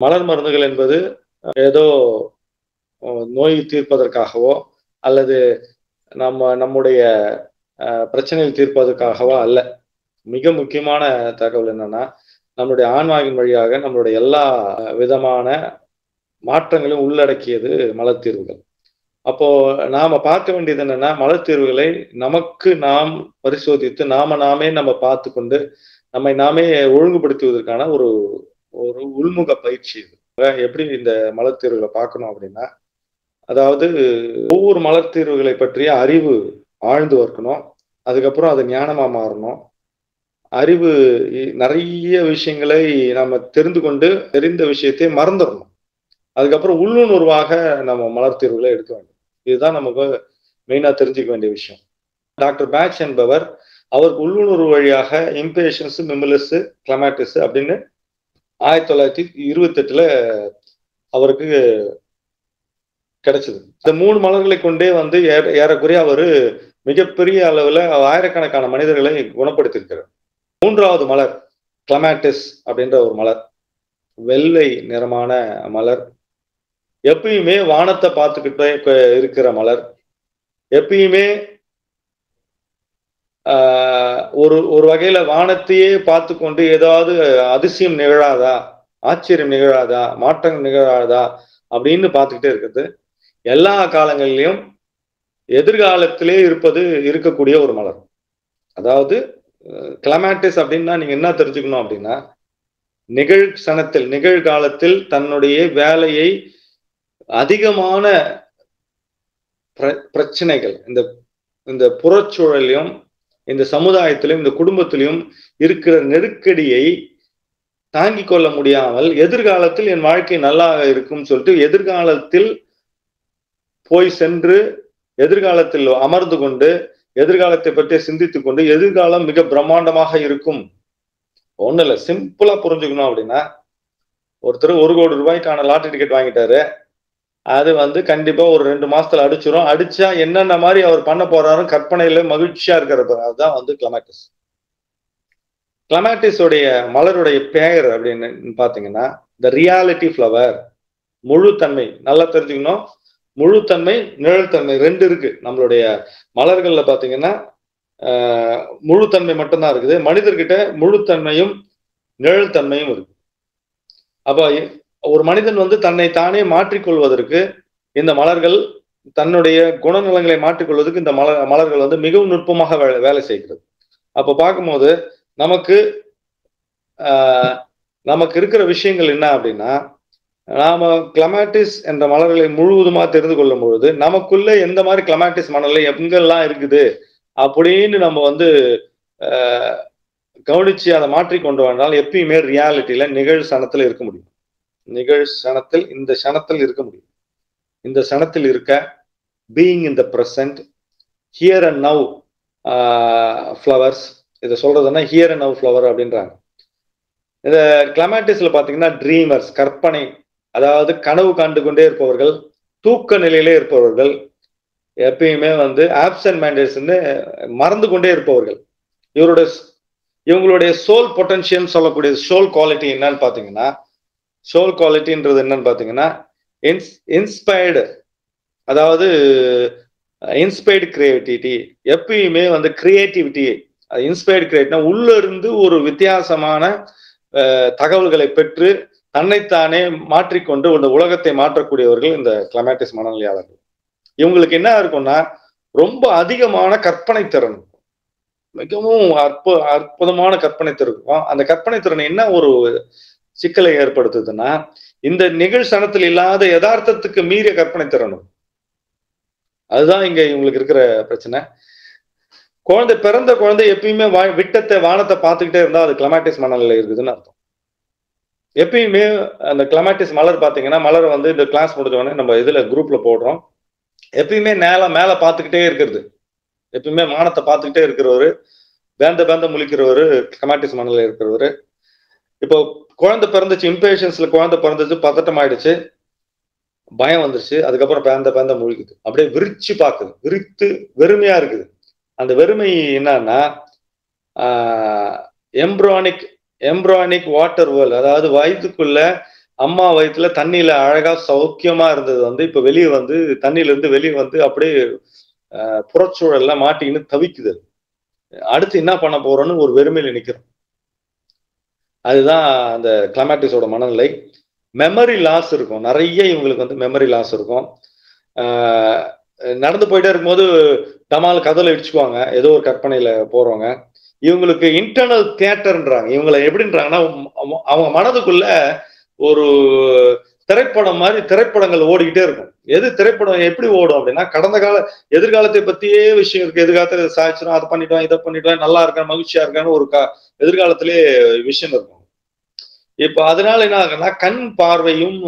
மலர் மருந்துகள் என்பது ஏதோ நோய் தீர்ப்பதற்காகவோ அல்லது நம்முடைய பிரச்சனைகள் தீர்ப்பதற்காகவோ அல்ல. மிக முக்கியமான தகவல் என்னன்னா, நம்முடைய ஆன்மாவின் வழியாக நம்மளுடைய எல்லா விதமான மாற்றங்களையும் உள்ளடக்கியது மலர் தீர்வுகள். அப்போ நாம பார்க்க வேண்டியது என்னன்னா, மலர் தீர்வுகளை நமக்கு நாம் பரிசோதித்து நாமே நம்ம பார்த்துக்கொண்டு நம்மை நாமே ஒழுங்குபடுத்துவதற்கான ஒரு ஒரு உள்முக பயிற்சி இது. எப்படி இந்த மலர் தீர்வுகளை பார்க்கணும் அப்படின்னா, அதாவது ஒவ்வொரு மலர் தீர்வுகளை பற்றிய அறிவு ஆழ்ந்து இருக்கணும். அதுக்கப்புறம் அது ஞானமா மாறணும். அறிவு நிறைய விஷயங்களை நம்ம தெரிந்து கொண்டு தெரிந்த விஷயத்தை மறந்துடணும். அதுக்கப்புறம் உள்ளுணர்வாக நம்ம மலர் தீர்வுகளை எடுக்க வேண்டும். இதுதான் நமக்கு மெயினா தெரிஞ்சுக்க வேண்டிய விஷயம். டாக்டர் பேட்ச் என்பவர் அவருக்கு உள்ளுணர்வு வழியாக இம்பேஷன்ஸ், மிமிலிஸ், கிளமாட்டிஸ் அப்படின்னு 1928ல அவருக்கு கிடைச்சது. இந்த 3 மலர்களை கொண்டே வந்து ஏறக்குறைய அவரு மிகப்பெரிய அளவுல ஆயிரக்கணக்கான மனிதர்களை குணப்படுத்தியிருக்கிறார். 3வது மலர் கிளமாட்டிஸ் அப்படின்ற ஒரு மலர். வெள்ளை நிறமான மலர். எப்பயுமே வானத்தை பார்த்துக்கிட்டே இருக்கிற மலர். எப்பயுமே ஒரு வகையில வானத்தையே பார்த்து கொண்டு ஏதாவது அதிசயம் நிகழாதா, ஆச்சரியம் நிகழாதா, மாற்றம் நிகழாதா அப்படின்னு பார்த்துக்கிட்டே இருக்கிறது. எல்லா காலங்களிலும் எதிர்காலத்திலே இருக்கக்கூடிய ஒரு மலர். அதாவது கிளமாட்டிஸ் அப்படின்னா நீங்க என்ன தெரிஞ்சுக்கணும் அப்படின்னா, நிகழ்காலத்தில் தன்னுடைய வேலையை அதிகமான பிரச்சனைகள் இந்த புறச்சூழலையும் இந்த சமுதாயத்திலும் இந்த குடும்பத்திலும் இருக்கிற நெருக்கடியை தாங்கிக் கொள்ள முடியாமல் எதிர்காலத்தில் என் வாழ்க்கை நல்லா இருக்கும் சொல்லிட்டு எதிர்காலத்தில் போய் சென்று எதிர்காலத்தில் அமர்ந்து கொண்டு எதிர்காலத்தை பற்றி சிந்தித்துக் கொண்டு எதிர்காலம் மிக பிரம்மாண்டமாக இருக்கும். ஒண்ணு இல்ல, சிம்பிளா புரிஞ்சுக்கணும் அப்படின்னா, ஒருத்தர் 1 கோடி ரூபாய்க்கான லாட்டரி டிக்கெட் வாங்கிட்டாரு. அது வந்து கண்டிப்பா ஒரு 2 மாசத்துல அடிச்சிரும். அடிச்சா என்னென்ன மாதிரி அவர் பண்ண போறாரு கற்பனையில மகிழ்ச்சியா இருக்கிறது. அதுதான் வந்து கிளமாட்டிஸ். கிளமாட்டிஸ் உடைய மலருடைய பெயர் அப்படின்னு பாத்தீங்கன்னா, த ரியாலிட்டி ஃப்ளவர். முழுத்தன்மை. நல்லா தெரிஞ்சுக்கணும். முழுத்தன்மை, நிழல்தன்மை 2 இருக்கு. நம்மளுடைய மலர்கள்ல பாத்தீங்கன்னா முழுத்தன்மை மட்டும்தான் இருக்குது. மனிதர்கிட்ட முழுத்தன்மையும் நிழல்தன்மையும் இருக்கு. அப்ப ஒரு மனிதன் வந்து தன்னை தானே மாற்றிக்கொள்வதற்கு இந்த மலர்கள் தன்னுடைய குணநலங்களை மாற்றிக்கொள்வதற்கு இந்த மலர்கள் வந்து மிகவும் நுட்பமாக வேலை செய்கிறது. அப்ப பார்க்கும்போது நமக்கு இருக்கிற விஷயங்கள் என்ன அப்படின்னா, நாம கிளமாட்டிஸ் என்ற மலர்களை முழுவதுமா தெரிந்து கொள்ளும் பொழுது நமக்குள்ள எந்த மாதிரி கிளமாட்டிஸ் மலர்ல எங்கெல்லாம் இருக்குது அப்படின்னு நம்ம வந்து கவனிச்சு அதை மாற்றிக்கொண்டு வந்தால் எப்பயுமே ரியாலிட்டியில நிகழ்சனத்துல இருக்க முடியும். இந்த சனத்தில் இருக்க முடியும். இந்த சனத்தில் இருக்க being in the present, here and now flowers. இதை சொல்றதுன்னா ஹியர் அண்ட் நவ் ஃப்ளவர் அப்படின்றாங்க. இந்த கிளமாட்டிஸ்ல பாத்தீங்கன்னா ட்ரீமர்ஸ், கற்பனை, அதாவது கனவு காண்டு கொண்டே இருப்பவர்கள், தூக்க நிலையிலே இருப்பவர்கள், எப்பயுமே வந்து ஆப்சன்ட் மைண்டர்ஸ்ன்னு மறந்து கொண்டே இருப்பவர்கள். இவங்களுடைய சோல் பொட்டன்ஷியல் சொல்லக்கூடிய சோல் குவாலிட்டி என்னன்னு பாத்தீங்கன்னா, சோல் குவாலிட்டின்றது என்னன்னு பாத்தீங்கன்னா இன்ஸ்பயர்டு, அதாவது இன்ஸ்பயர்டு கிரியேட்டிவிட்டி. எப்பயுமே வந்து கிரியேட்டிவிட்டி, இன்ஸ்பயர்டு கிரியேட்டிவ்னா உள்ள இருந்து ஒரு வித்தியாசமான தகவல்களை பெற்று தன்னைத்தானே மாற்றிக்கொண்டு இந்த உலகத்தை மாற்றக்கூடியவர்கள் இந்த கிளமாட்டிஸ் மனநிலையாளர்கள். இவங்களுக்கு என்ன இருக்கும்னா ரொம்ப அதிகமான கற்பனை திறன், மிகவும் அற்புதமான கற்பனை திறன் இருக்கும். அந்த கற்பனை திறன் என்ன ஒரு சிக்கலை ஏற்படுத்துதுன்னா, இந்த நிகழ்சனத்தில் இல்லாத யதார்த்தத்துக்கு மீறிய கற்பனை திறனும். அதுதான் இங்க இவங்களுக்கு இருக்கிற பிரச்சனை. பிறந்த குழந்தை எப்பயுமே வானத்தை பார்த்துக்கிட்டே இருந்தா அது கிளமாட்டிஸ் மனநிலை இருக்குதுன்னு அர்த்தம். எப்பயுமே அந்த கிளமாட்டிஸ் மலர் பாத்தீங்கன்னா, மலரை வந்து இந்த கிளாஸ் முடிஞ்ச உடனே நம்ம இதுல குரூப்ல போடுறோம். எப்பயுமே மேல பார்த்துக்கிட்டே இருக்கிறது, எப்பயுமே வானத்தை பார்த்துக்கிட்டே இருக்கிறவரு, பேந்த முழிக்கிறவரு கிளமாட்டிஸ் மனநிலை இருக்கிறவரு. இப்போ குழந்தை பிறந்துச்சு, இம்பேஷன்ஸ்ல குழந்தை பிறந்துச்சு, பதட்டம் ஆயிடுச்சு, பயம் வந்துருச்சு, அதுக்கப்புறம் பேந்த முழிக்குது, அப்படியே விரிச்சு பாக்குது, விரித்து வெறுமையா இருக்குது. அந்த வெறுமை என்னன்னா எம்ப்ரானிக் வாட்டர் வேர்ல்ட், அதாவது வயிற்றுக்குள்ள அம்மா வயித்துல தண்ணியில அழகா சௌக்கியமா இருந்தது வந்து இப்ப வெளியே வந்து தண்ணியில இருந்து வெளியே வந்து அப்படியே புறச்சூழல்ல மாட்டிக்கின்னு தவிக்குது. அடுத்து என்ன பண்ண போறோம்னு ஒரு வெறுமையில நிக்கிறோம். அதுதான் அந்த கிளைமாட்டிஸோட மனநிலை. மெமரி லாஸ் இருக்கும். நெறைய இவங்களுக்கு வந்து மெமரி லாஸ் இருக்கும். ஆ நடந்து போயிட்டே இருக்கும்போது டமால் கதவுல இடிச்சுக்குவாங்க. ஏதோ ஒரு கற்பனையில போறவங்க. இவங்களுக்கு இன்டர்னல் தியேட்டர்ன்றாங்க. இவங்கள எப்படின்றாங்கன்னா, அவங்க மனதுக்குள்ள ஒரு திரைப்படம் மாரி திரைப்படங்கள் ஓடிக்கிட்டே இருக்கும். எது திரைப்படம் எப்படி ஓடும் அப்படின்னா, கடந்த கால எதிர்காலத்தை பத்தியே விஷயம் இருக்கு. எதிர்காலத்துல சாதிச்சுரும், அத பண்ணிட்டோம், இத பண்ணிட்டோம், நல்லா இருக்கேன், மகிழ்ச்சியா இருக்கேன்னு ஒரு எதிர்காலத்திலேயே விஷன் இருக்கும். இப்ப அதனால என்ன ஆகுன்னா, கண் பார்வையும்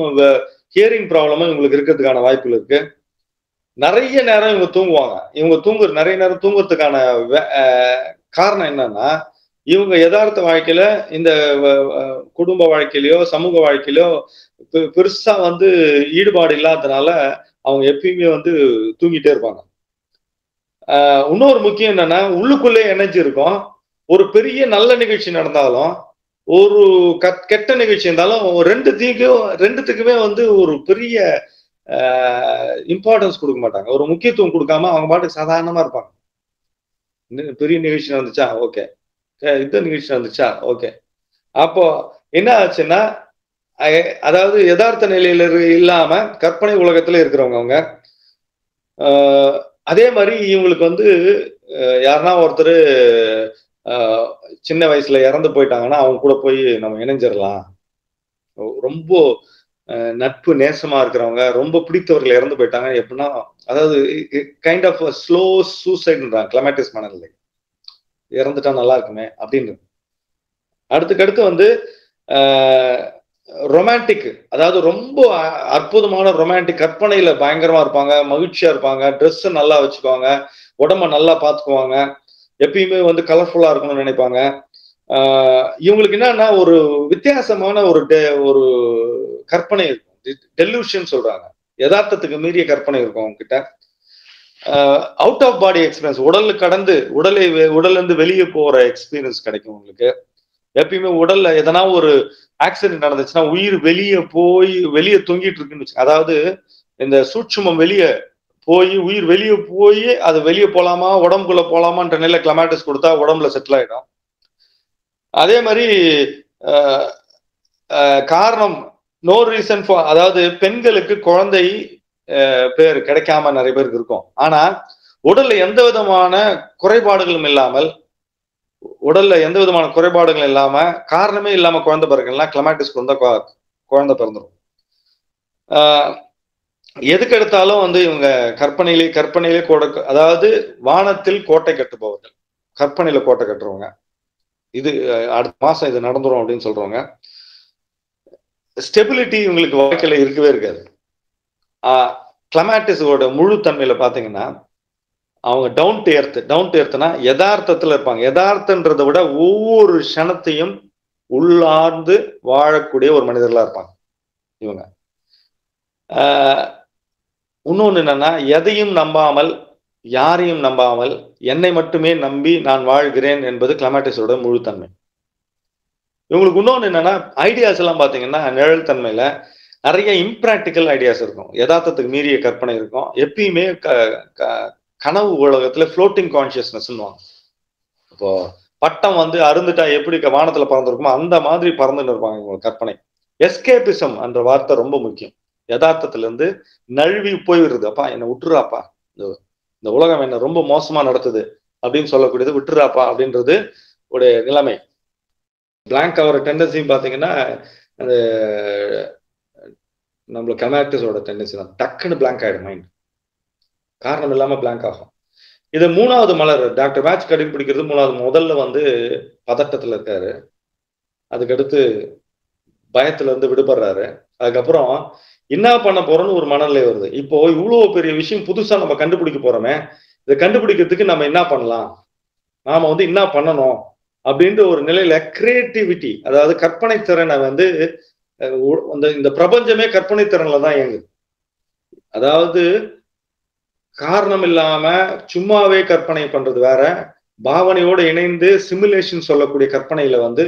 ஹியரிங் ப்ராப்ளமும் இவங்களுக்கு இருக்கிறதுக்கான வாய்ப்புகள் இருக்கு. நெறைய நேரம் இவங்க தூங்குவாங்க. இவங்க நெறைய நேரம் தூங்குறதுக்கான வே அ காரணம் என்னன்னா, இவங்க எதார்த்த வாழ்க்கையில இந்த வ அ குடும்ப வாழ்க்கையிலயோ, சமூக வாழ்க்கையிலயோ பெருசா வந்து ஈடுபாடு இல்லாதனால, அவங்க எப்பயுமே வந்து தூங்கிட்டே இருப்பாங்க. இன்னொரு முக்கியம் என்னன்னா, உள்ளுக்குள்ளே எனர்ஜி இருக்கும். ஒரு பெரிய நல்ல நிகழ்ச்சி நடந்தாலும், ஒரு கெட்ட நிகழ்ச்சி இருந்தாலும் 2த்துக்குமே வந்து ஒரு பெரிய அ இம்பார்ட்டன்ஸ் குடுக்க மாட்டாங்க. ஒரு முக்கியத்துவம் குடுக்காம அவங்க பாட்டுக்கு சாதாரணமா இருப்பாங்க. பெரிய நிகழ்ச்சி நடந்துச்சா? ஓகே. இந்த நிகழ்ச்சி நடந்துச்சா? ஓகே. அப்போ என்ன ஆச்சுன்னா, அ அதாவது எதார்த்த நிலையில இல்லாம கற்பனை உலகத்துல இருக்கிறவங்க அவங்க. அ அதே மாரி இவங்களுக்கு வந்து யாருன்னா ஒருத்தரு அ சின்ன வயசுல இறந்து போயிட்டாங்கன்னா, அவங்க கூட போய் நம்ம இணைஞ்சிரலாம். ரொம்ப நட்பு நேசமா இருக்கிறவங்க, ரொம்ப பிடித்தவர்கள் இறந்து போயிட்டாங்க எப்படின்னா, அதாவது கைண்ட் ஆஃப் ஸ்லோ சூசைட்ன்றாங்க கிளைமாட்டிஸ் மனநிலை. இறந்துட்டா நல்லா இருக்குமே அப்படின்னு. அடுத்துக்கடுத்து வந்து அ ரொமான்டிக் அதாவது ரொம்ப அற்புதமான ரொமான்டிக் கற்பனையில பயங்கரமா இருப்பாங்க, மகிழ்ச்சியா இருப்பாங்க, ட்ரெஸ் நல்லா வச்சுக்குவாங்க, உடம்ப நல்லா பார்த்துக்குவாங்க, எப்பயுமே வந்து கலர்ஃபுல்லா இருக்கணும்னு நினைப்பாங்க. ஆ இவங்களுக்கு என்னன்னா ஒரு வித்தியாசமான ஒரு கற்பனை இருக்கும். டெலூஷன் சொல்றாங்க. எதார்த்தத்துக்கு மீறிய கற்பனை இருக்கும் அவங்க கிட்ட. அவுட் ஆஃப் பாடி எக்ஸ்பீரியன்ஸ் உடல் கடந்து உடல்ல இருந்து வெளியே போற எக்ஸ்பீரியன்ஸ் கிடைக்கும் உங்களுக்கு. எப்பயுமே உடல்ல எதனா ஒரு ஆக்சிடென்ட் நடந்துச்சுன்னா, உயிர் வெளிய தொங்கிட்டு இருக்குன்னு அதாவது இந்த சூட்சுமம் உயிர் வெளிய போயி, அது வெளிய போலாமா, உடம்புக்குள்ள போலாமான்ற நிலையில கிளைமாட்டிஸ் குடுத்தா உடம்புல செட்டில் ஆயிடும். அதே மாரி அ அ காரணம் நோ ரீசன் அதாவது பெண்களுக்கு குழந்தை பேர் கிடைக்காம நெறைய பேருக்கு இருக்கும். ஆனா, உடல்ல எந்த விதமான குறைபாடுகளும் இல்லாமல் உடல்ல எந்த விதமான குறைபாடுகளும் இல்லாம, காரணமே இல்லாம குழந்தை பிறக்கலாம். கிளைமாட்டிஸ் வந்தா குழந்தை பிறந்துரும். ஆ எதுக்கு எடுத்தாலும் வந்து இவங்க கற்பனையிலே அதாவது வானத்தில் கோட்டை கட்டுபவர்கள். கற்பனையில கோட்டை கட்டுறவங்க. இது அடுத்த மாசம் இது நடந்துரும் அப்படின்னு சொல்றவங்க. ஸ்டெபிலிட்டி இவங்களுக்கு வாழ்க்கையில இருக்கவே இருக்காது. ஆ கிளைமாட்டிஸோட முழு தன்மையில பார்த்தீங்கன்னா, அவங்க டவுன் டு எர்த்னா எதார்த்தத்துல இருப்பாங்க. எதார்த்தன்றத விட ஒவ்வொரு க்ஷணத்தையும் உள்ளார்ந்து வாழக்கூடிய ஒரு மனிதர்களா இருப்பாங்க, இவங்க. ஆ இன்னொன்னு என்னன்னா, எதையும் நம்பாமல், யாரையும் நம்பாமல், என்னை மட்டுமே நம்பி நான் வாழ்கிறேன் என்பது கிளைமாட்டிஸோட முழு தன்மை. இவங்களுக்கு இன்னொன்னு என்னன்னா, ஐடியாஸ் எல்லாம் பார்த்தீங்கன்னா, நிழல் தன்மையில நெறைய இம்பிராக்டிகல் ஐடியாஸ் இருக்கும். எதார்த்தத்துக்கு மீறிய கற்பனை இருக்கும். எப்பயுமே க க கனவு உலகத்துல புளோட்டிங் கான்ஷியஸ்னஸ்ன்னுவாங்க. இப்போ பட்டம் வந்து அருந்துட்டா எப்படி வானத்துல பறந்திருக்குமோ, அந்த மாதிரி பறந்துன்னு இருப்பாங்க இவங்க கற்பனை. எஸ்கேபிசம் என்ற வார்த்தை ரொம்ப முக்கியம். எதார்த்தத்துல இருந்து நழுவி போய்விடுறது. "அப்பா என்ன விட்டுறாப்பா. இந்த இந்த உலகம் என்ன ரொம்ப மோசமா நடத்துது." அப்படின்னு சொல்லக்கூடியது "விட்டுறாப்பா" அப்படின்றது உடைய நிலைமை. பிளாங்க் ஆகுற டெண்டன்சியும் பார்த்தீங்கன்னா, அது நம்மள கமாக்டிஸோட டெண்டன்சி தான். டக்குன்னு பிளாங்க் ஆயிடும் மைண்ட். காரணம் இல்லாம பிளாங்க் ஆகும். இது 3வது மலர் டாக்டர் பேட்ச் கண்டுபிடிக்கிறது 3வது முதல்ல வந்து பதட்டத்துல இருக்காரு. அதுக்கடுத்து பயத்துல இருந்து விடுபடுறாரு. அதுக்கப்புறம் என்ன பண்ண போறோம்னு ஒரு மனநிலை வருது. இப்போ இவ்ளோ பெரிய விஷயம் புதுசா நம்ம கண்டுபிடிக்க போறோமே! இத கண்டுபிடிக்கிறதுக்கு நம்ம என்ன பண்ணலாம்? நாம வந்து என்ன பண்ணணும்? அப்டின்ற ஒரு நிலையில கிரியேட்டிவிட்டி அதாவது கற்பனை திறன வந்து அ ஒ இந்த பிரபஞ்சமே கற்பனை திறன்ல தான் இயங்குது. அதாவது காரணம் இல்லாம சும்மாவே கற்பனை பண்றது வேற. பாவனையோடு இணைந்து சிமுலேஷன் சொல்லக்கூடிய கற்பனையில வந்து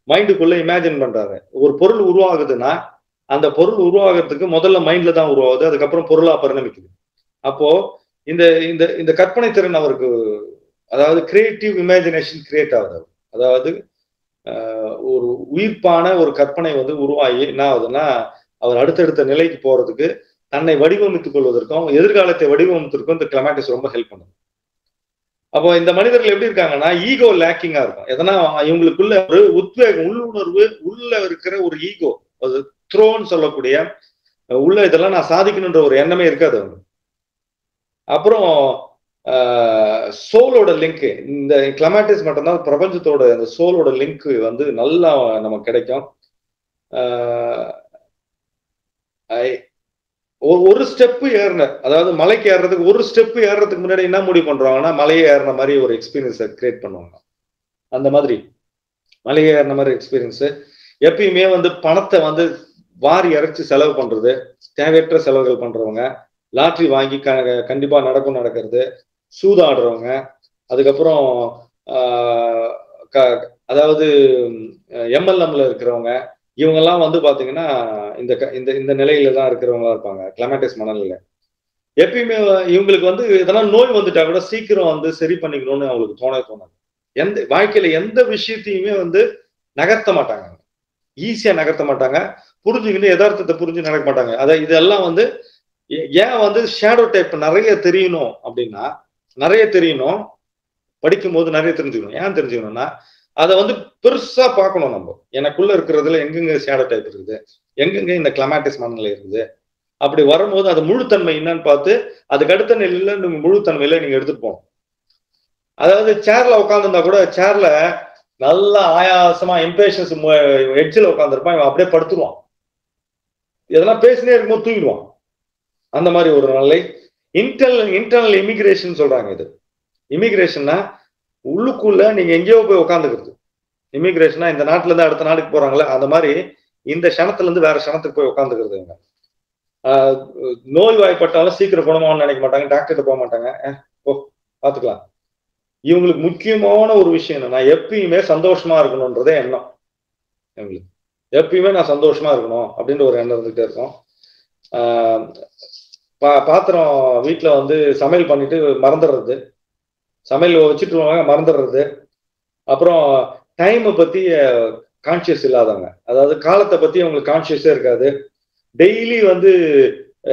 மைண்டுக்குள்ள இமேஜின் பண்றாரு. ஒரு பொருள் உருவாகுதுன்னா, அந்த பொருள் உருவாகிறதுக்கு முதல்ல மைண்ட்ல தான் உருவாகுது, அதுக்கப்புறம் பொருளா பரிணமிக்குது. அப்போ இந்த இந்த இந்த கற்பனை திறன் அவருக்கு, அதாவது கிரியேட்டிவ் இமேஜினேஷன் கிரியேட் ஆகுது. அதாவது ஒரு உயிர்ப்பான ஒரு கற்பனை வந்து உருவாகி என்ன ஆகுதுன்னா, அவர் அடுத்தடுத்த நிலைக்கு போறதுக்கு, தன்னை வடிவமைத்துக் கொள்வதற்கும், எதிர்காலத்தை வடிவமைப்பதற்கும் இந்த கிளமாட்டிஸ் ரொம்ப ஹெல்ப் பண்ணுது. அப்போ இந்த மனிதர்கள் எப்படி இருக்காங்கன்னா, ஈகோ லேக்கிங்கா இருக்கும். எதனா இவங்களுக்குள்ள ஒரு உத்வேகம், உள்ளுணர்வு, உள்ள இருக்கிற ஒரு ஈகோ, அது த்ரோன்னு சொல்லக்கூடிய உள்ள இதெல்லாம் நான் சாதிக்கணுன்ற ஒரு எண்ணமே இருக்காது அவங்க. அப்புறம் சோலோட லிங்க், இந்த கிளமாட்டிஸ் மட்டும்தான் பிரபஞ்சத்தோட அந்த சோலோட லிங்க் வந்து நல்லா நமக்கு கிடைக்கும். ஒரு ஸ்டெப் ஏறின, அதாவது மலைக்கு ஏறுறதுக்கு ஒரு ஸ்டெப் ஏறுறதுக்கு முன்னாடி என்ன முடிவு பண்றாங்கன்னா, மலையை ஏறின மாதிரி ஒரு எக்ஸ்பீரியன்ஸை கிரியேட் பண்ணுவாங்க. அந்த மாதிரி மலையை ஏறின மாதிரி எக்ஸ்பீரியன்ஸ். எப்பயுமே வந்து பணத்தை வந்து வாரி இறைச்சி செலவு பண்றது, தேவையற்ற செலவுகள் பண்றவங்க, லாட்ரி வாங்கி கண்டிப்பா நடக்கிறது, சூதாடுறவங்க, அதுக்கப்புறம் அதாவது எம்எல்எம்ல இருக்கிறவங்க, இவங்கெல்லாம் வந்து பாத்தீங்கன்னா இந்த இந்த இந்த நிலையில தான் இருக்கிறவங்களா இருப்பாங்க, கிளமாட்டிஸ் மனநிலை. எப்பயுமே இவங்களுக்கு வந்து இதெல்லாம் நோய் வந்துட்டா கூட சீக்கிரம் வந்து சரி பண்ணிக்கணும்னு அவங்களுக்கு தோணாது. எந்த வாழ்க்கையில எந்த விஷயத்தையுமே வந்து நகர்த்த மாட்டாங்க, ஈஸியா நகர்த்த மாட்டாங்க, புரிஞ்சுக்கிட்டு யதார்த்தத்தை புரிஞ்சு நடக்க மாட்டாங்க. இதெல்லாம் வந்து ஏன் வந்து ஷேடோ டைப் நிறைய தெரியணும் அப்படின்னா, நிறைய தெரியணும், படிக்கும் போது நிறைய தெரிஞ்சுக்கணும். ஏன் தெரிஞ்சுக்கணும்னா, அதை வந்து பெருசா பார்க்கணும். நம்ம எனக்குள்ள இருக்கிறதுல எங்கெங்க ஷேடோ டைப் இருக்குது, எங்கெங்க இந்த கிளமாட்டிஸ் மனநிலை இருக்குது, அப்படி வரும்போது அது முழுத்தன்மை என்னன்னு பார்த்து அதுக்கு அடுத்த நிலையில நீங்க முழுத்தன்மையில நீங்க எடுத்துட்டு போகணும். அதாவது சேர்ல உட்காந்துருந்தா கூட சேர்ல நல்லா ஆயாசமா இம்பேஷன்ஸ் எட்ஜில் உட்காந்துருப்பான், இவன் அப்படியே படுத்துருவான், இதெல்லாம் பேசினே இருக்கும்போது தூங்கிடுவான். அந்த மாதிரி ஒரு நிலை. இன்டர்னல் இமிகிரேஷன் சொல்றாங்க. இது இமிகிரேஷன்னா உள்ளுக்குள்ள நீங்க எங்கேயோ போய் உட்காந்துக்கிறது. இமிகிரேஷனா இந்த நாட்டுல இருந்து அடுத்த நாட்டுக்கு போறாங்களே, அந்த மாதிரி இந்த க்ஷணத்துல இருந்து வேற க்ஷணத்துக்கு போய் உட்காந்துக்கிறது. இவங்க நோய் வாய்ப்பட்டாலும் சீக்கிரம் குணமாகணும்னு நினைக்க மாட்டாங்க, டாக்டர்கிட்ட போக மாட்டாங்க, ஓ பாத்துக்கலாம். இவங்களுக்கு முக்கியமான ஒரு விஷயம் என்னன்னா, எப்பயுமே சந்தோஷமா இருக்கணும்ன்றதே எண்ணம். எங்களுக்கு எப்பயுமே நான் சந்தோஷமா இருக்கணும் அப்படின்ற ஒரு எண்ணம் இருந்துகிட்டே இருக்கும். பாத்திரம் வீட்டுல வந்து சமையல் பண்ணிட்டு மறந்துடுறது, சமையல் வச்சுட்டு மறந்துடுறது, அப்புறம் டைமை பத்தி கான்சியஸ் இல்லாதவங்க, அதாவது காலத்தை பத்தி அவங்களுக்கு கான்சியஸே இருக்காது. டெய்லி வந்து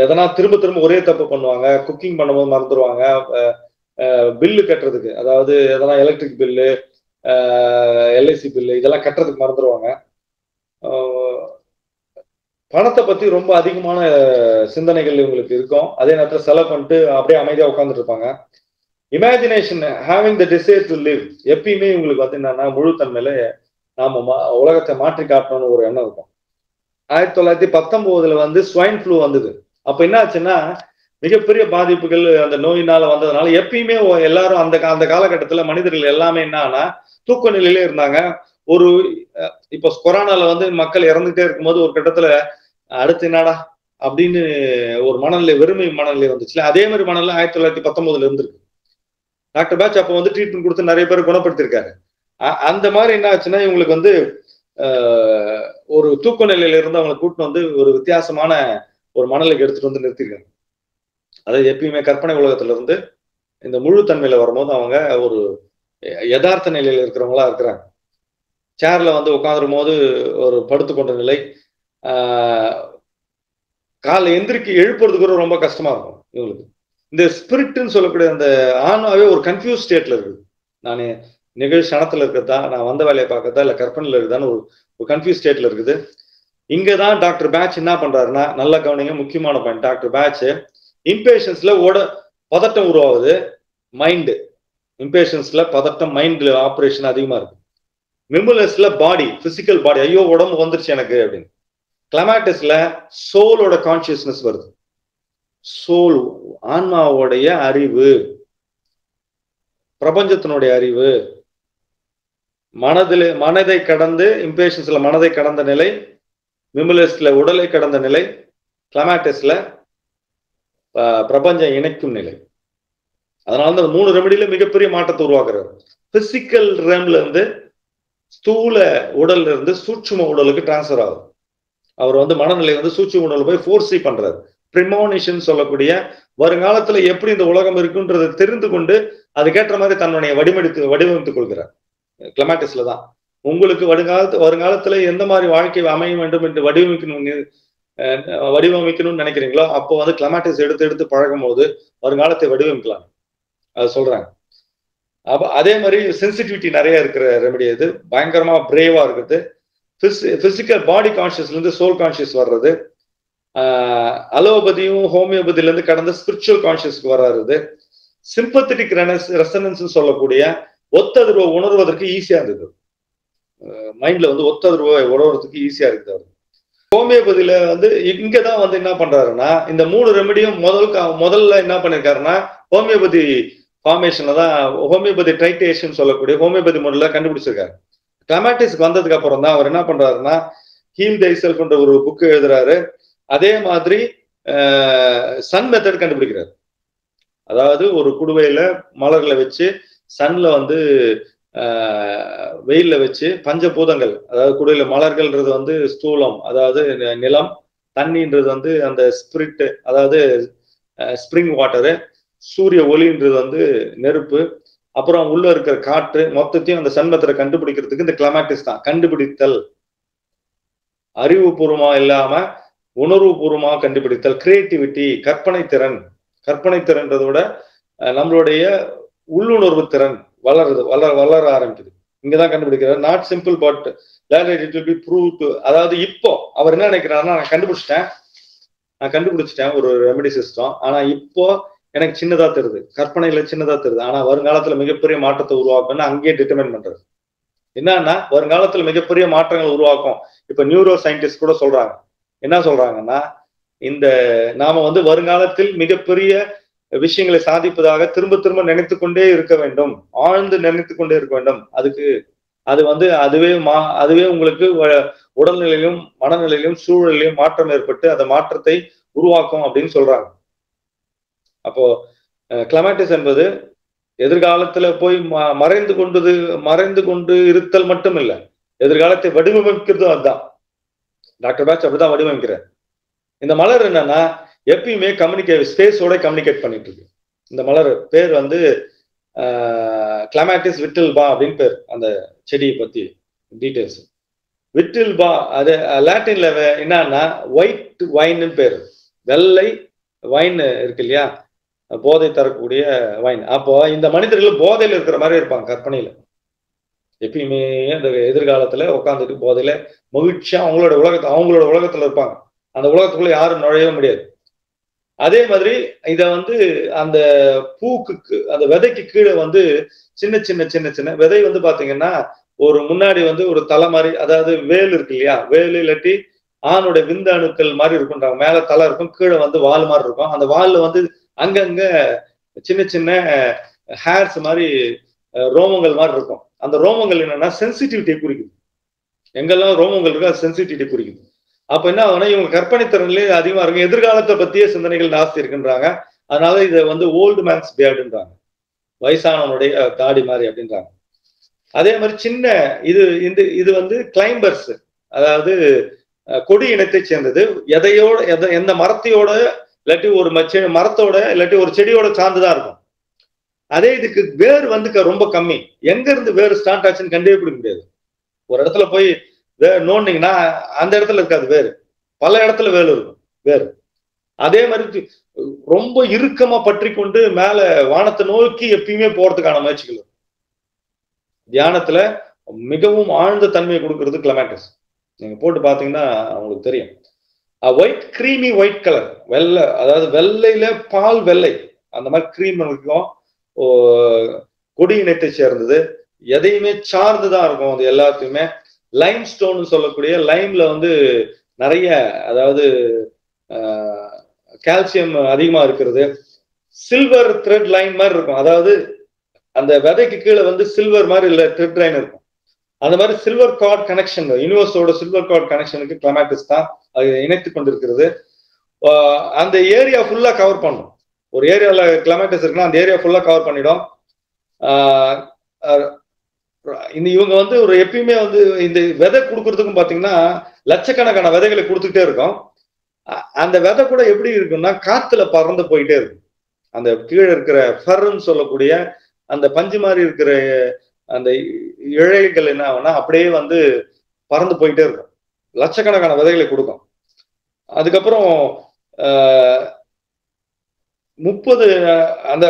எதனா திரும்ப திரும்ப ஒரே தப்பு பண்ணுவாங்க, குக்கிங் பண்ணும்போது மறந்துடுவாங்க, பில்லு கட்டுறதுக்கு, அதாவது எதனா எலக்ட்ரிக் பில்லு, எல்ஐசி பில்லு இதெல்லாம் கட்டுறதுக்கு மறந்துடுவாங்க. பணத்தை பத்தி ரொம்ப அதிகமான சிந்தனைகள் இவங்களுக்கு இருக்கும். அதே நேரத்தில் செலவு பண்ணிட்டு அப்படியே அமைதியா உட்காந்துட்டு இருப்பாங்க. Imagination, having the desire to live, எப்பயுமே இவங்களுக்கு வந்து என்னன்னா முழுத்தன்மையில நாம உலகத்தை மாற்றி காட்டணும்னு ஒரு எண்ணம் இருக்கும். 1919 வந்து ஸ்வைன் ஃப்ளூ வந்தது. அப்ப என்ன ஆச்சுன்னா, மிகப்பெரிய பாதிப்புகள் அந்த நோயினால வந்ததுனால எப்பயுமே எல்லாரும் அந்த அந்த காலகட்டத்துல மனிதர்கள் எல்லாமே என்னன்னா தூக்க நிலையிலே இருந்தாங்க. ஒரு இப்போ கொரோனால வந்து மக்கள் இறந்துட்டே இருக்கும்போது ஒரு கட்டத்துல அடுத்து என்னடா அப்படின்னு ஒரு மனநிலை, வெறுமை மனநிலை வந்துச்சுல, அதே மாதிரி மனநிலை 1919 இருந்திருக்கு. டாக்டர் பேட்ச் அப்போ வந்து ட்ரீட்மெண்ட் கொடுத்து நிறைய பேர் குணப்படுத்திருக்காரு. அந்த மாதிரி என்ன ஆச்சுன்னா, இவங்களுக்கு வந்து ஒரு தூக்க நிலையில இருந்து அவங்களை கூட்டிட்டு வந்து ஒரு வித்தியாசமான ஒரு மனநிலைக்கு எடுத்துட்டு வந்து நிறுத்திருக்காங்க. அதாவது எப்பயுமே கற்பனை உலகத்துல இருந்து இந்த முழு தன்மையில வரும்போது அவங்க ஒரு யதார்த்த நிலையில இருக்கிறவங்களா இருக்கிறாங்க. சேர்ல வந்து உட்காந்துரும் போது ஒரு படுத்துக்கொண்ட நிலை, காலை எந்திரிக்கு எழுப்புறதுக்கு ரொம்ப கஷ்டமா இருக்கும் இவங்களுக்கு. இந்த ஸ்பிரிட்னு சொல்லக்கூடிய அந்த ஆன்மாவே ஒரு கன்ஃபியூஸ் ஸ்டேட்ல இருக்குது. நான் நிகழ்ச்சி கணத்துல இருக்கிறதா, நான் வந்த வேலையை பார்க்கறதா, இல்ல கற்பனையில இருக்குதான்னு ஒரு கன்ஃபியூஸ் ஸ்டேட்ல இருக்குது. இங்கதான் டாக்டர் பேட்ச் என்ன பண்றாருன்னா, நல்லா கவனிங்க, முக்கியமான பாயிண்ட். டாக்டர் பேட்ச் இம்பேஷன்ஸ்ல பதட்டம் உருவாகுது, மைண்டு இம்பேஷன்ஸ்ல பதட்டம், மைண்ட்ல ஆப்ரேஷன் அதிகமா இருக்கு. மிமுலஸ்ல பாடி, பிசிக்கல் பாடி, ஐயோ உடம்பு வந்துருச்சு எனக்கு அப்படின்னு. கிளமாட்டிஸ்ல சோலோட கான்சியஸ்னஸ் வருது. சோல், ஆன்மாவோடைய அறிவு, பிரபஞ்சத்தினுடைய அறிவு, மனதை கடந்து, இம்பேஷன்ஸ்ல மனதை கடந்த நிலை, மிமுலஸ்ல உடலை கடந்த நிலை, கிளமாட்டிஸ்ல பிரபஞ்சம் இணைக்கும் நிலை. அதனால அந்த 3 ரெமடியில மிகப்பெரிய மாற்றத்தை உருவாக்குறாரு. பிசிக்கல் ரேம்ல இருந்து ஸ்தூல உடல்ல இருந்து சூட்சும உடலுக்கு டிரான்ஸ்பர் ஆகுது. அவர் வந்து மனநிலை வந்து சூழ்ச்சி உணர்வு போய் ஃபோர்ஸி பண்றாரு. ப்ரிமோனிஷன் சொல்லக்கூடிய வருங்காலத்துல எப்படி இந்த உலகம் இருக்குன்றதை தெரிந்து கொண்டு அதுக்கேற்ற மாதிரி தன்னுடைய வடிவமைத்துக் கொள்கிறார். கிளமாட்டிஸ்ல தான் உங்களுக்கு வருங்காலத்துல எந்த மாதிரி வாழ்க்கை அமைய வேண்டும் என்று வடிவமைக்கணும்னு நினைக்கிறீங்களோ அப்போ வந்து கிளமாட்டிஸ் எடுத்து பழகும் போது வருங்காலத்தை வடிவமைக்கலாம் அது சொல்றாங்க. அப்ப அதே மாதிரி சென்சிட்டிவிட்டி நிறைய இருக்கிற ரெமெடி அது, பயங்கரமா பிரேவா இருக்குது. பிசிக்கல் பாடி கான்சியஸ்ல இருந்து சோல் கான்சியஸ் வர்றது, அலோபதியும் ஹோமியோபதியில இருந்து கடந்த ஸ்பிரிச்சுவல் கான்சியஸ்க்கு வர்றது, சிம்பத்தட்டிக் ரெசனன்ஸ் சொல்லக்கூடிய ஒத்ததிர்வை உணர்வதற்கு ஈஸியா இருந்தது. மைண்ட்ல வந்து ஒத்ததிர்வை உணர்வதற்கு ஈஸியா இருக்குது. ஹோமியோபதியில வந்து இங்கதான் வந்து என்ன பண்றாருன்னா இந்த 3 ரெமெடியும் முதல்ல என்ன பண்ணிருக்காருன்னா ஹோமியோபதி ஃபார்மேஷன்ல தான் ஹோமியோபதி ட்ரைட்டேஷன் சொல்லக்கூடிய ஹோமியோபதி முறையில கண்டுபிடிச்சிருக்காரு. கிளமாட்டிஸ்க்கு வந்ததுக்கு அப்புறம் தான் அவர் என்ன பண்றாருன்னா ஹீல் தை செல்ஃப்ன்ற ஒரு புக் எழுதுறாரு. அதே மாதிரி சன் மெத்தட் கண்டுபிடிக்கிறார். அதாவது ஒரு குடுவையில மலர்களை வச்சு சன்ல வந்து வெயில்ல வச்சு பஞ்சபூதங்கள், அதாவது குடுவையில மலர்கள்ன்றது வந்து ஸ்தூலம், அதாவது நிலம், தண்ணின்றது வந்து அந்த ஸ்பிரிட், அதாவது ஸ்ப்ரிங் வாட்டரு, சூரிய ஒளின்றது வந்து நெருப்பு, அப்புறம் உள்ள இருக்கிற காற்று, மொத்தத்தையும் அந்த சண்மத்தை கண்டுபிடிக்கிறதுக்கு இந்த கிளமாட்டிஸ் தான். கண்டுபிடித்தல், அறிவுபூர்வமா இல்லாம உணர்வுபூர்வமா கண்டுபிடித்தல், கிரியேட்டிவிட்டி, கற்பனை திறன். கற்பனை திறன்றதை விட நம்மளுடைய உள்ளுணர்வு திறன் வளர ஆரம்பிக்குது. இங்கதான் கண்டுபிடிக்கிறார். Not simple but it will be proved. அதாவது இப்போ அவர் என்ன நினைக்கிறாருன்னா நான் கண்டுபிடிச்சிட்டேன் ஒரு ரெமெடி சிஸ்டம், ஆனா இப்போ எனக்கு சின்னதா தெரியுது, கற்பனையில சின்னதா தெரியுது, ஆனா வருங்காலத்துல மிகப்பெரிய மாற்றத்தை உருவாக்கும்னு அங்கேயே டிட்டர்மைன் பண்றது. என்னன்னா வருங்காலத்துல மிகப்பெரிய மாற்றங்கள் உருவாக்கும். இப்ப நியூரோ சயின்டிஸ்ட் கூட சொல்றாங்க. என்ன சொல்றாங்கன்னா இந்த நாம வந்து வருங்காலத்தில் மிகப்பெரிய விஷயங்களை சாதிப்பதாக திரும்ப திரும்ப நினைத்து கொண்டே இருக்க வேண்டும், ஆழ்ந்து நினைத்து கொண்டே இருக்க வேண்டும். அது வந்து அதுவே உங்களுக்கு உடல்நிலையிலும் மனநிலையிலும் சூழலிலும் மாற்றம் ஏற்பட்டு அந்த மாற்றத்தை உருவாக்கும் அப்படின்னு சொல்றாங்க. அப்போ கிளமாட்டிஸ் என்பது எதிர்காலத்துல போய் மறைந்து கொண்டு இருத்தல் மட்டும் இல்ல, எதிர்காலத்தை வடிவமைக்கிறதும் அதுதான். டாக்டர் பேட்ச் அப்படிதான் வடிவமைக்கிறார். இந்த மலர் என்னன்னா எப்பயுமே ஸ்பேஸோட கம்யூனிகேட் பண்ணிட்டு இருக்கு. இந்த மலர் பேர் வந்து கிளமாட்டிஸ் விட்டில்பா அப்படின்னு பேர். அந்த செடியை பத்தி டீடைல்ஸ் விட்டில்பா, அது லாட்டின்ல என்னன்னா ஒயிட் வைன்னு பேரு. வெள்ளை வைன் இருக்கு இல்லையா, போதை தரக்கூடிய வைன். அப்போ இந்த மனிதர்கள் போதையில இருக்கிற மாதிரி இருப்பாங்க கற்பனையில. எப்பயுமே அந்த எதிர்காலத்துல உட்காந்துட்டு போதையில மகிழ்ச்சியா அவங்களோட உலகத்துல இருப்பாங்க. அந்த உலகத்துக்குள்ள யாரும் நுழையவே முடியாது. அதே மாதிரி இத வந்து அந்த பூக்கு அந்த விதைக்கு கீழே வந்து சின்ன சின்ன சின்ன சின்ன விதை வந்து பாத்தீங்கன்னா ஒரு முன்னாடி வந்து ஒரு தலை மாதிரி, அதாவது வேல் இருக்கு இல்லையா, வேலு இல்லாட்டி ஆணுடைய விந்து அணுக்கள் மாதிரி இருக்குன்றாங்க. மேல தலை இருக்கும், கீழே வந்து வால் மாதிரி இருக்கும். அந்த வால்ல வந்து அங்கங்க சின்ன சின்ன ஹேர்ஸ் மாதிரி ரோமங்கள் மாதிரி இருக்கும். அந்த ரோமங்கள் என்னன்னா சென்சிட்டிவிட்டியை குறிக்குது. எங்கெல்லாம் ரோமங்கள் இருக்கோ அது சென்சிட்டிவிட்டி குறிக்குது. அப்ப என்ன ஆகுனா இவங்க கற்பனை திறன்லயே அதிகமா இருக்கும், எதிர்காலத்தை பத்தியே சிந்தனைகள் ஜாஸ்தி இருக்குன்றாங்க. அதனால இதை வந்து ஓல்டு மேன்ஸ் பியர்டுன்றாங்க, வயசானவனுடைய தாடி மாதிரி அப்படின்றாங்க. அதே மாதிரி சின்ன இது வந்து கிளைம்பர்ஸ், அதாவது கொடி இனத்தை சேர்ந்தது. எந்த மரத்தையோட இல்லாட்டி ஒரு மரத்தோட இல்லாட்டி ஒரு செடியோட சார்ந்துதான் இருக்கும். அதே இதுக்கு வேர் வந்து ரொம்ப கம்மி. எங்க இருந்து வேர் ஸ்டார்ட் ஆச்சுன்னு கண்டுபிடிக்க முடியாது. ஒரு இடத்துல போய் நோண்டிங்கன்னா அந்த இடத்துல இருக்காது வேறு, பல இடத்துல வேறு. அதே மாதிரி ரொம்ப இறுக்கமா பற்றி கொண்டு மேல வானத்தை நோக்கி எப்பயுமே போறதுக்கான முயற்சிகள். தியானத்துல மிகவும் ஆழ்ந்த தன்மையை கொடுக்கிறது கிளமாட்டிஸ். நீங்க போட்டு பாத்தீங்கன்னா உங்களுக்கு தெரியும். ஒயிட் கிரீமி ஒயிட் கலர், வெள்ளை, அதாவது வெள்ளையில பால் வெள்ளை, அந்த மாதிரி கிரீம் இருக்கும். கொடி இனத்தை சேர்ந்தது, எதையுமே சார்ந்துதான் இருக்கும். அது எல்லாத்தையுமே லைம் ஸ்டோன் சொல்லக்கூடிய, லைம்ல வந்து நிறைய, அதாவது கால்சியம் அதிகமா இருக்கிறது. சில்வர் த்ரெட் லைன் மாதிரி இருக்கும், அதாவது அந்த விதைக்கு கீழே வந்து சில்வர் மாதிரி இல்ல த்ரெட் லைன் இருக்கும். அந்த மாதிரி சில்வர் கார்ட் கனெக்ஷன், யூனிவர்ஸோட சில்வர் கார்ட் கனெக்ஷனுக்கு கிளமாட்டிஸ் தான் அது இணைத்து கொண்டிருக்கிறது. அந்த ஏரியா ஃபுல்லா கவர் பண்ணும். ஒரு ஏரியால கிளமாட்டிஸ் இருக்குன்னா அந்த ஏரியா ஃபுல்லா கவர் பண்ணிடும். இவங்க வந்து ஒரு எப்பயுமே வந்து இந்த விதை கொடுக்கறதுக்கும் பாத்தீங்கன்னா லட்சக்கணக்கான விதைகளை கொடுத்துட்டே இருக்கும். அந்த விதை கூட எப்படி இருக்குன்னா காத்துல பறந்து போயிட்டே இருக்கும். அந்த கீழே இருக்கிற ஃபர்ன்னு சொல்லக்கூடிய அந்த பஞ்சு மாதிரி இருக்கிற அந்த இழைகள் என்ன ஆகும்னா அப்படியே வந்து பறந்து போயிட்டே இருக்கும். லட்சக்கணக்கான விதைகளை கொடுக்கும். அதுக்கப்புறம் 30 அந்த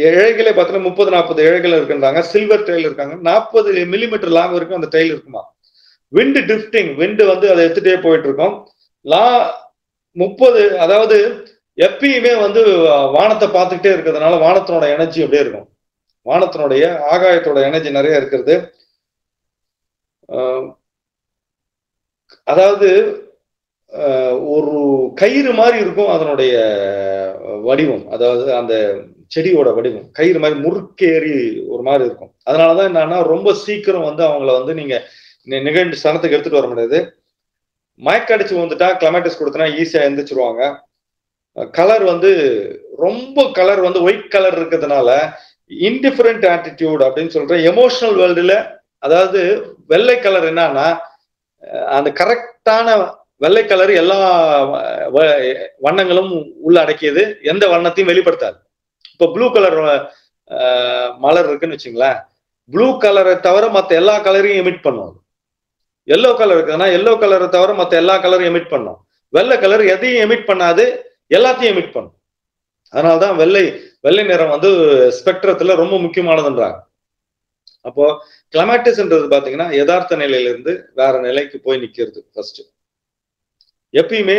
இழைகளே பார்த்தீங்கன்னா 30-40 இழைகள் இருக்குன்றாங்க. சில்வர் டெயில் இருக்காங்க. 40 மில்லிமீட்டர் லாங் வரைக்கும் அந்த டெயில் இருக்குமா. விண்ட் டிஃப்டிங், விண்ட் வந்து அதை எடுத்துட்டே போயிட்டு இருக்கும். லா 30, அதாவது எப்பயுமே வந்து வானத்தை பார்த்துக்கிட்டே இருக்கிறதுனால வானத்தினோட எனர்ஜி அப்படியே இருக்கும். வானத்தினுடைய ஆகாயத்தோட எனர்ஜி நிறைய இருக்கிறது. அதாவது ஒரு கயிறு மாதிரி இருக்கும் அதனுடைய வடிவம். அதாவது அந்த செடியோட வடிவம் கயிறு மாதிரி முறுக்கேறி ஒரு மாதிரி இருக்கும். அதனாலதான் என்னன்னா ரொம்ப சீக்கிரம் வந்து அவங்கள வந்து நீங்க நிகழ்ந்து சனத்துக்கு எடுத்துட்டு வர முடியாது. மயக்கடிச்சு வந்துட்டா கிளமேட்டிஸ் கொடுத்தனா ஈஸியா எந்திரிச்சிருவாங்க. கலர் வந்து ரொம்ப கலர் வந்து ஒயிட் கலர் இருக்கிறதுனால இன்டிஃபரண்ட் ஆட்டிடியூட் அப்படின்னு சொல்ற எமோஷனல் வேர்ல்டுல, அதாவது வெள்ளை கலர் என்னன்னா அந்த கரெக்டான வெள்ளை கலர் எல்லா வண்ணங்களும் உள்ள அடக்கியது, எந்த வண்ணத்தையும் வெளிப்படுத்தாது. இப்ப ப்ளூ கலர் மலர் இருக்குன்னு வச்சுங்களேன், ப்ளூ கலரை தவிர மற்ற எல்லா கலரையும் எமிட் பண்ணும். எல்லோ கலர் இருக்குதுன்னா எல்லோ கலரை தவிர மற்ற எல்லா கலரும் எமிட் பண்ணும். வெள்ளை கலர் எதையும் எமிட் பண்ணாது, எல்லாத்தையும் எமிட் பண்ணும். அதனால்தான் வெள்ளை நிறம் வந்து ஸ்பெக்ட்ரத்துல ரொம்ப முக்கியமானதுன்றாங்க. அப்போ கிளமேட்டிஸ்ன்றது பாத்தீங்கன்னா யதார்த்த நிலையிலிருந்து வேற நிலைக்கு போய் நிக்கிறது. ஃபர்ஸ்ட் எப்பயுமே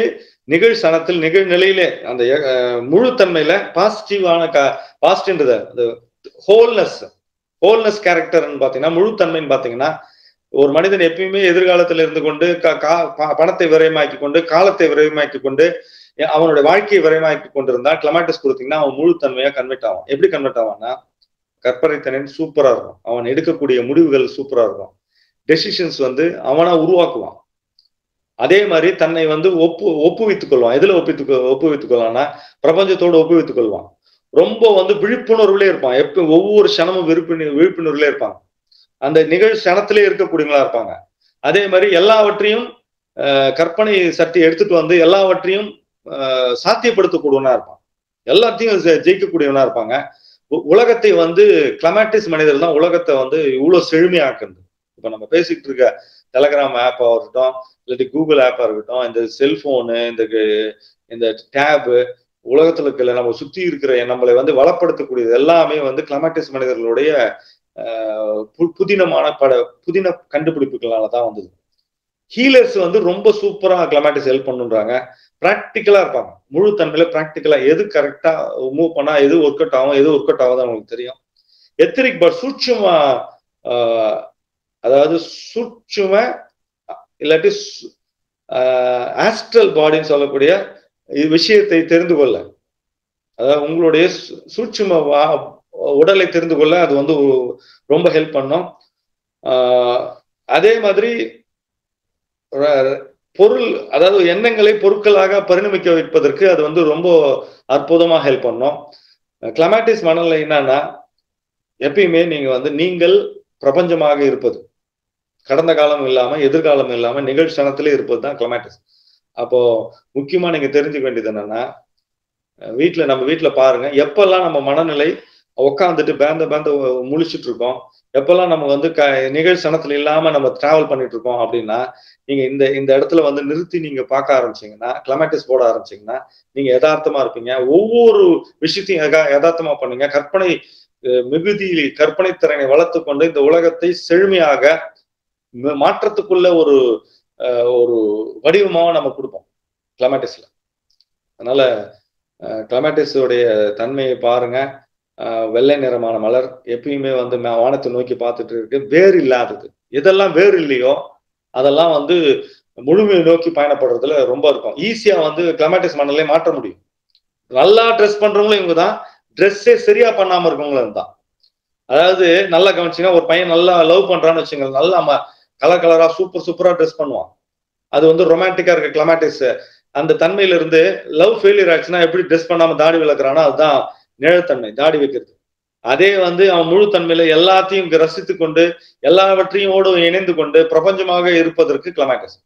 நிகழ்சனத்தில் நிகழ்நிலையிலே அந்த முழு தன்மையில பாசிட்டிவான பாசிட்டிவ்ன்றது அந்த ஹோல்னஸ் கேரக்டர்னு பாத்தீங்கன்னா முழு தன்மைன்னு பாத்தீங்கன்னா ஒரு மனிதன் எப்பயுமே எதிர்காலத்தில் இருந்து கொண்டு பணத்தை விரயமாக்கி கொண்டு காலத்தை விரயமாக்கி கொண்டு அவனுடைய வாழ்க்கையை விரயமாக்கி கொண்டிருந்தா கிளமேட்டிஸ் கொடுத்தீங்கன்னா அவன் முழு தன்மையா கன்வெர்ட் ஆகும். எப்படி கன்வெர்ட் ஆவான்னா கற்பனைத்தனன் சூப்பரா இருக்கும். அவன் எடுக்கக்கூடிய முடிவுகள் சூப்பரா இருக்கும். டெசிஷன்ஸ் வந்து அவனா உருவாக்குவான். அதே மாதிரி தன்னை வந்து ஒப்புவித்துக் கொள்வான். எதுல ஒப்புவித்துக் கொள்வான்னா பிரபஞ்சத்தோடு ஒப்புவித்துக் கொள்வான். ரொம்ப வந்து விழிப்புணர்வுலே இருப்பான். எப்ப ஒவ்வொரு க்ஷணமும் விழிப்புணர்வுலே இருப்பாங்க. அந்த நிகழ் க்ஷணத்திலே இருக்கக்கூடியவங்களா இருப்பாங்க. அதே மாதிரி எல்லாவற்றையும் கற்பனை சக்தி எடுத்துட்டு வந்து எல்லாவற்றையும் சாத்தியப்படுத்தக்கூடியவனா இருப்பான். எல்லாத்தையும் ஜெயிக்கக்கூடியவனா இருப்பாங்க. உலகத்தை வந்து கிளமேட்டிஸ் மனிதர்கள் தான் உலகத்தை வந்து இவ்வளவு செழுமையாக்குறது. இப்ப நம்ம பேசிட்டு இருக்க டெலகிராம் ஆப்பா இருக்கட்டும், இல்லாட்டி கூகுள் ஆப்பா இருக்கட்டும், இந்த செல்போனு, இந்த டேபு, உலகத்துல இருக்கிற நம்ம சுத்தி இருக்கிற நம்மளை வந்து வளப்படுத்தக்கூடியது எல்லாமே வந்து கிளமேட்டிஸ் மனிதர்களுடைய புதின கண்டுபிடிப்புகளாலதான் வந்தது. ஹீலர்ஸ் வந்து ரொம்ப சூப்பரா கிளமேட்டிஸ் ஹெல்ப் பண்ணுன்றாங்க. பிராக்டிக்கலா இருப்பாங்க. முழு தன்மையில பிராக்டிக்கலா எது கரெக்டா மூவ் பண்ணா எது ஒர்க் அவுட் ஆகும், எது ஒர்க் அவுட் ஆகுது அவங்களுக்கு தெரியும். எத்திரிக் பட் சூட்சும, அதாவது சூட்சும இல்லாட்டி ஆஸ்ட்ரல் பாடின்னு சொல்லக்கூடிய விஷயத்தை தெரிந்து கொள்ள, அதாவது உங்களுடைய சூட்சும உடலை தெரிந்து கொள்ள அது வந்து ரொம்ப ஹெல்ப் பண்ணும். அதே மாதிரி பொருள், அதாவது எண்ணங்களை பொருட்களாக பரிணமிக்க வைப்பதற்கு அது வந்து ரொம்ப அற்புதமா ஹெல்ப் பண்ணும். கிளமேட்டிஸ் மனநிலை என்னன்னா எப்பயுமே நீங்க வந்து நீங்கள் பிரபஞ்சமாக இருப்பது, கடந்த காலம் இல்லாம எதிர்காலம் இல்லாம நிகழ்ச்சனத்திலே இருப்பது தான் கிளமேட்டிஸ். அப்போ முக்கியமா நீங்க தெரிஞ்சுக்க வேண்டியது என்னன்னா, நம்ம வீட்டுல பாருங்க, எப்பெல்லாம் நம்ம மனநிலை உட்காந்துட்டு பேந்த முழிச்சுட்டு இருக்கோம், எப்பெல்லாம் நம்ம வந்து நிகழ்ச்சனத்துல இல்லாம நம்ம டிராவல் பண்ணிட்டு இருக்கோம் அப்படின்னா, நீங்க இந்த இடத்துல வந்து நிறுத்தி நீங்க பார்க்க ஆரம்பிச்சீங்கன்னா, கிளமேட்டிஸ் போட ஆரம்பிச்சீங்கன்னா நீங்க யதார்த்தமா இருப்பீங்க. ஒவ்வொரு விஷயத்தையும் யதார்த்தமா பண்ணுங்க. கற்பனை மிகுதியில் கற்பனை திறனை வளர்த்து கொண்டு இந்த உலகத்தை செழுமையாக மாற்றத்துக்குள்ள ஒரு வடிவமாக நம்ம கொடுப்போம் கிளமேட்டிஸ்ல. அதனால கிளமேட்டிஸோடைய தன்மையை பாருங்க. வெள்ளை நிறமான மலர் எப்பயுமே வந்து வானத்தை நோக்கி பார்த்துட்டு இருக்கு. வேறு இல்லாதது, எதெல்லாம் வேறு இல்லையோ அதெல்லாம் வந்து முழுமையை நோக்கி பயணப்படுறதுல ரொம்ப இருக்கும். ஈஸியா வந்து கிளமேட்டிஸ் மனநிலை மாற்ற முடியும். நல்லா ட்ரெஸ் பண்றவங்களும் இவங்க தான், ட்ரெஸ்ஸே சரியா பண்ணாம இருக்கவங்களும் தான். அதாவது நல்லா கவனிச்சுங்க, ஒரு பையன் நல்லா லவ் பண்றான்னு வச்சுங்க, நல்லா கலரா சூப்பரா ட்ரெஸ் பண்ணுவான். அது வந்து ரொமான்டிக்கா இருக்க கிளமேட்டிஸ். அந்த தன்மையில இருந்து லவ் ஃபெயிலியர் ஆச்சுன்னா எப்படி ட்ரெஸ் பண்ணாம தாடி விளக்குறானோ அதுதான் நிழத்தன்மை, தாடி வைக்கிறது. அதே வந்து அவன் முழு தன்மையில எல்லாத்தையும் ரசித்து கொண்டு எல்லாவற்றையும் இணைந்து கொண்டு பிரபஞ்சமாக இருப்பதற்கு கிளைமாக்ஸ்.